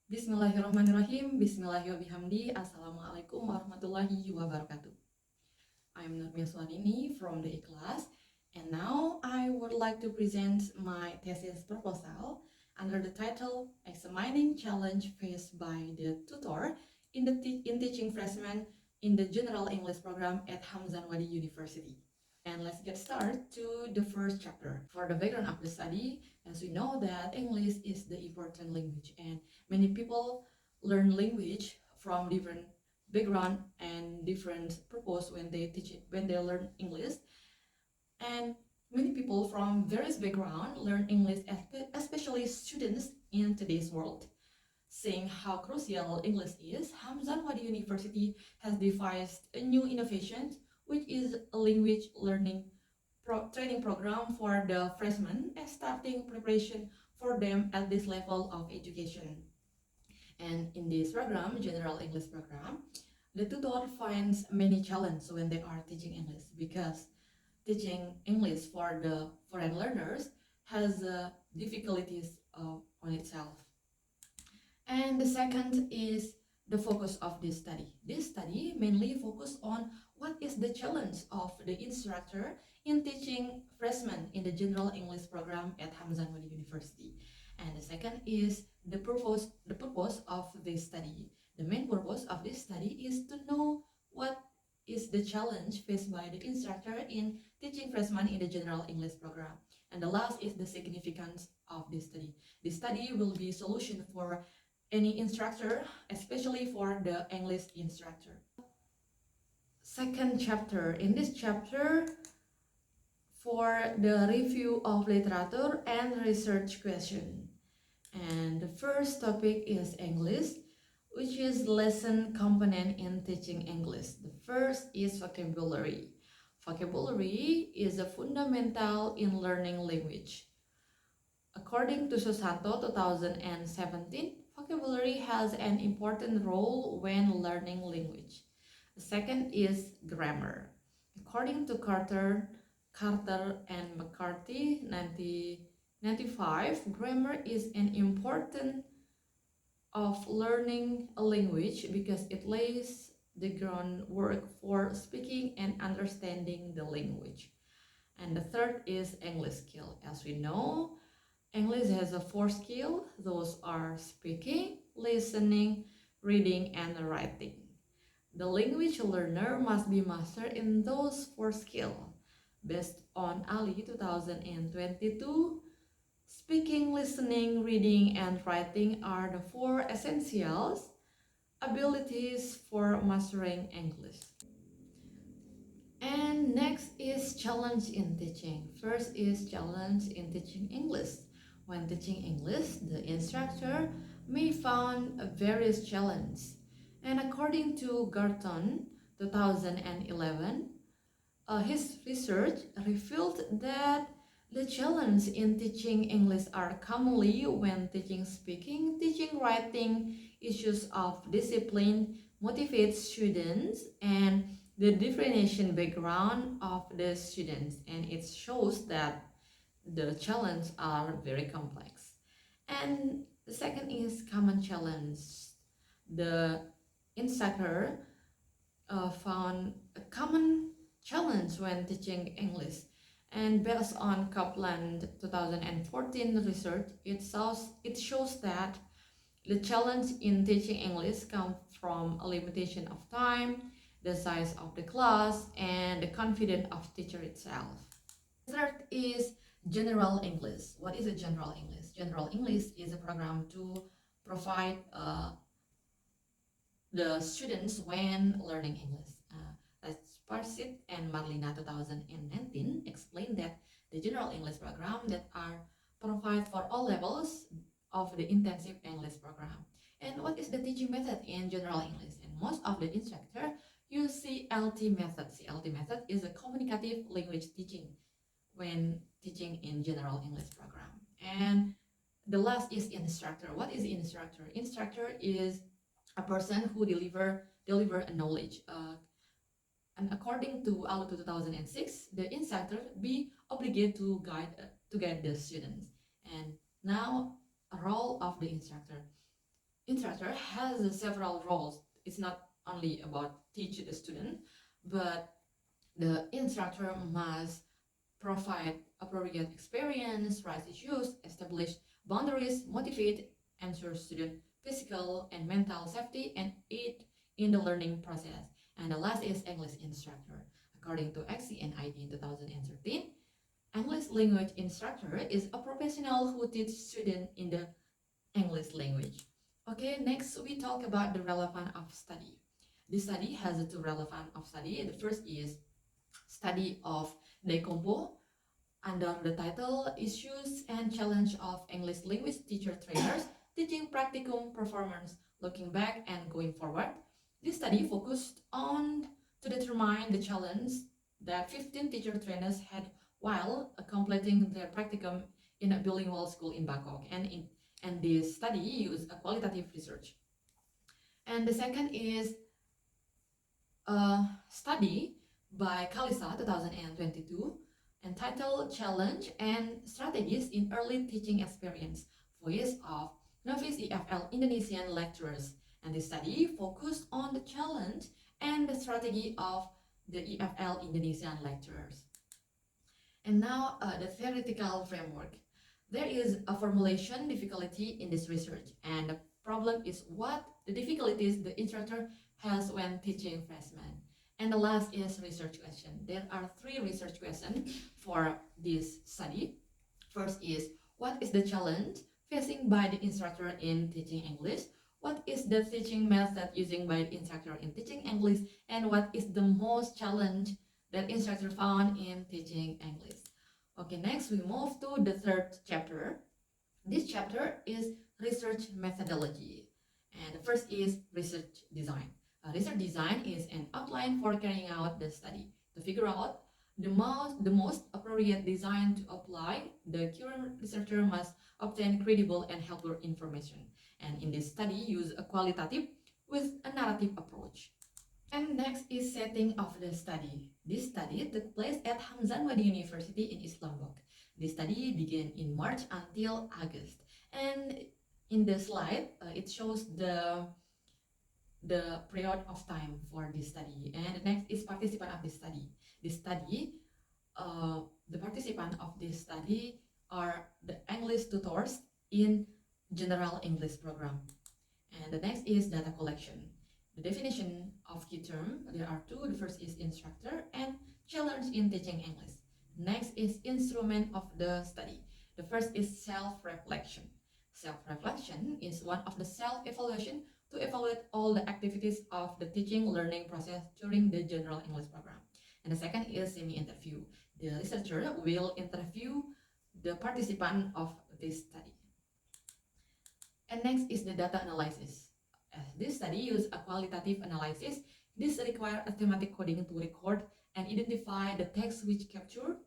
Bismillahirrahmanirrahim. Bismillahirrahmanirrahim. Assalamualaikum warahmatullahi wabarakatuh. I'm Nurmia Swanini from the class, and now I would like to present my thesis proposal under the title Examining Challenge Faced by the Tutor in Teaching Freshmen in the General English Program at Hamzah Anwadi University. And let's get started to the first chapter. For the background of the study, as we know that English is the important language, and many people learn language from different background and different purpose when they learn English. And many people from various background learn English, especially students in today's world. Seeing how crucial English is, Hamzah Anwadi University has devised a new innovation, which is a language learning training program for the freshmen and starting preparation for them at this level of education. And in this program, General English program, the tutor finds many challenges when they are teaching English, because teaching English for the foreign learners has difficulties on itself. And the second is the focus of this study. This study mainly focuses on what is the challenge of the instructor in teaching freshmen in the General English program at Hamzah Anwadi University. And the second is the purpose of this study. The main purpose of this study is to know what is the challenge faced by the instructor in teaching freshmen in the General English program. And the last is the significance of this study. This study will be a solution for any instructor, especially for the English instructor. Second chapter. In this chapter, for the review of literature and research question. And the first topic is English, which is lesson component in teaching English. The first is vocabulary. Vocabulary is a fundamental in learning language. According to Susanto 2017, vocabulary has an important role when learning language. The second is grammar. According to Carter and McCarthy 1995, grammar is an important of learning a language because it lays the groundwork for speaking and understanding the language. And the third is English skill. As we know, English has a 4 skills. Those are speaking, listening, reading, and writing. The language learner must be mastered in those 4 skills. Based on Ali 2022, speaking, listening, reading, and writing are the 4 essentials abilities for mastering English. And next is challenge in teaching. First is challenge in teaching English. When teaching English, the instructor may find various challenges. And according to Garton 2011, his research revealed that the challenge in teaching English are commonly when teaching speaking, teaching writing, issues of discipline, motivate students, and the differentiation background of the students. And it shows that the challenges are very complex. And the second is common challenge. The instructor found a common challenge when teaching English, and based on Kaplan 2014 research, it shows that the challenge in teaching English comes from a limitation of time, the size of the class, and the confidence of teacher itself. Third is General English. What is a General English? General English is a program to provide the students when learning English. Parsit and Marlina 2019 explained that the General English program that are provided for all levels of the intensive English program. And what is the teaching method in General English? And most of the instructor use CLT method. CLT method is a communicative language teaching when teaching in General English program. And the last is instructor. What is instructor? Instructor is a person who deliver a knowledge. And according to ALU 2006, the instructor be obligated to guide the students. And now, a role of the instructor. instructor has several roles. It's not only about teach the student, but the instructor must provide appropriate experience, raise issues, establish boundaries, motivate, ensure student physical and mental safety, and aid in the learning process. And the last is English instructor. According to XCNID in 2013, English language instructor is a professional who teaches students in the English language. Okay, next we talk about the relevance of study. This study has two relevant of study. The first is study of Decompo under the title Issues and Challenge of English Language Teacher Trainers Teaching Practicum Performance Looking Back and Going Forward. This study focused on to determine the challenge that 15 teacher trainers had while completing their practicum in a bilingual school in Bangkok, and this study used a qualitative research. And the second is a study by Kalisa 2022 entitled Challenge and Strategies in Early Teaching Experience, Voice of Novice EFL Indonesian Lecturers. And this study focused on the challenge and the strategy of the EFL Indonesian lecturers. And now the theoretical framework. There is a formulation difficulty in this research, and the problem is what the difficulties the instructor has when teaching freshmen. And the last is research question. There are 3 research questions for this study. First is, what is the challenge facing by the instructor in teaching English? What is the teaching method using by the instructor in teaching English? And what is the most challenge that instructor found in teaching English? Okay, next we move to the third chapter. This chapter is research methodology. And the first is research design. Research design is an outline for carrying out the study. To figure out the most appropriate design to apply, the current researcher must obtain credible and helpful information. And in this study, use a qualitative with a narrative approach. And next is setting of the study. This study took place at Hamzah Wadi University in Islamabad. This study began in March until August. And in the slide, it shows the period of time for this study. And the next is participant of this study. This study, the participant of this study are the English tutors in General English program. And the next is data collection. The definition of key term, there are 2. The first is instructor and challenge in teaching English. Next is instrument of the study. The first is self-reflection. Self-reflection is one of the self-evaluation to evaluate all the activities of the teaching learning process during the General English program. And the second is semi-interview. The researcher will interview the participant of this study. And next is the data analysis. This study uses a qualitative analysis. This requires a thematic coding to record and identify the text which capture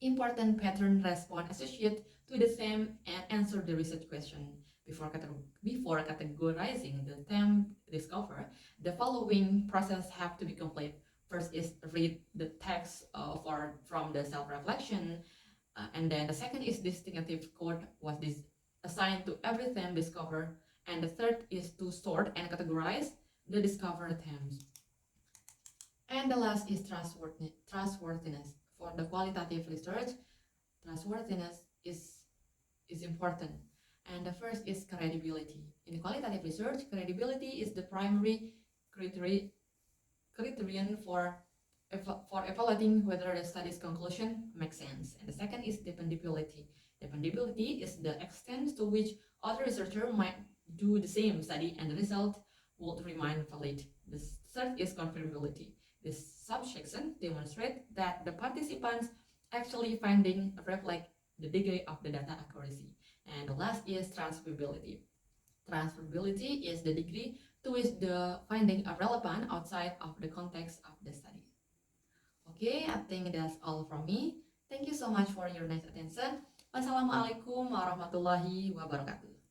important pattern response associated to the theme and answer the research question. Before categorizing the theme discover, the following process have to be complete. First is read the text from the self-reflection, and then the second is distinctive code was this assigned to every theme discovered, and the third is to sort and categorize the discovered themes. And the last is trustworthiness. For the qualitative research, trustworthiness is important. And the first is credibility. In qualitative research, credibility is the primary criterion for evaluating whether the study's conclusion makes sense. And the second is dependability. Dependability is the extent to which other researchers might do the same study and the result would remain valid. The third is confirmability. This subsection demonstrates that the participants actually finding reflect the degree of the data accuracy. And the last is transferability. Transferability is the degree to which the finding are relevant outside of the context of the study. Okay, I think that's all from me. Thank you so much for your nice attention. Wassalamualaikum warahmatullahi wabarakatuh.